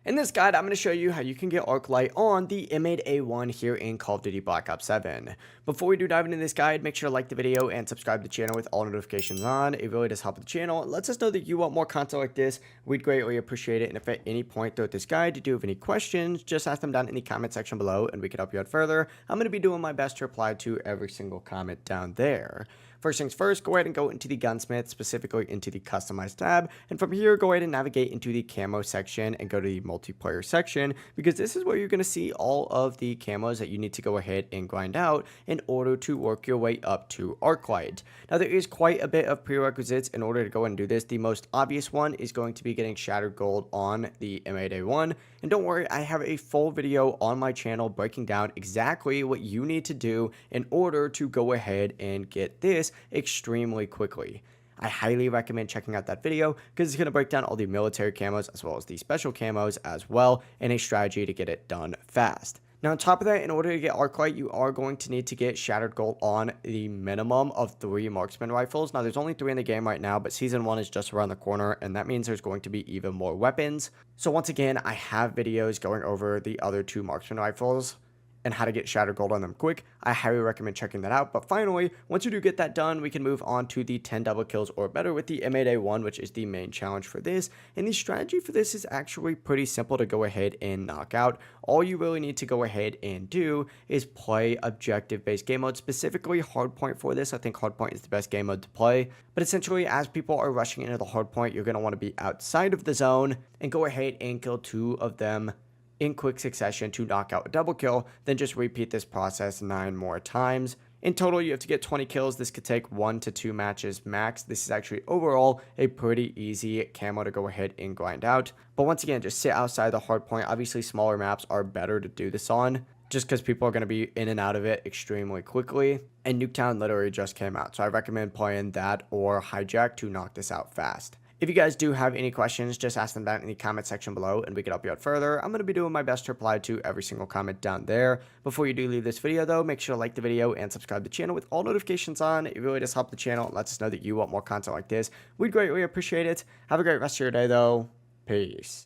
In this guide, I'm going to show you how you can get Arclight on the M8A1 here in Call of Duty Black Ops 7. Before we do dive into this guide, make sure to like the video and subscribe to the channel with all notifications on. It really does help the channel. It lets us know that you want more content like this. We'd greatly appreciate it. And if at any point throughout this guide you do have any questions, just ask them down in the comment section below and we can help you out further. I'm going to be doing my best to reply to every single comment down there. First things first, go ahead and go into the gunsmith, specifically into the customize tab, and from here go ahead and navigate into the camo section and go to the multiplayer section, because this is where you're going to see all of the camos that you need to go ahead and grind out in order to work your way up to Arclight. Now there is quite a bit of prerequisites in order to go and do this. The most obvious one is going to be getting shattered gold on the M8A1, and don't worry, I have a full video on my channel breaking down exactly what you need to do in order to go ahead and get this extremely quickly. I highly recommend checking out that video because it's going to break down all the military camos as well as the special camos as well, and a strategy to get it done fast. Now on top of that, in order to get Arclight, you are going to need to get shattered gold on the minimum of 3 marksman rifles. Now there's only 3 in the game right now, but season 1 is just around the corner, and that means there's going to be even more weapons. So once again, I have videos going over the other 2 marksman rifles and how to get shattered gold on them quick. I highly recommend checking that out. But finally, once you do get that done, we can move on to the 10 double kills or better with the M8A1, which is the main challenge for this. And the strategy for this is actually pretty simple to go ahead and knock out. All you really need to go ahead and do is play objective-based game mode, specifically hardpoint for this. I think hardpoint is the best game mode to play. But essentially, as people are rushing into the hardpoint, you're going to want to be outside of the zone and go ahead and kill 2 of them in quick succession to knock out a double kill, then just repeat this process 9 more times. In total, you have to get 20 kills. This could take 1 to 2 matches max. This is actually overall a pretty easy camo to go ahead and grind out. But once again, just sit outside the hard point. Obviously, smaller maps are better to do this on, just because people are going to be in and out of it extremely quickly. And Nuketown literally just came out, so I recommend playing that or Hijack to knock this out fast. If you guys do have any questions, just ask them down in the comment section below and we can help you out further. I'm going to be doing my best to reply to every single comment down there. Before you do leave this video though, make sure to like the video and subscribe to the channel with all notifications on. It really does help the channel and lets us know that you want more content like this. We'd greatly appreciate it. Have a great rest of your day though. Peace.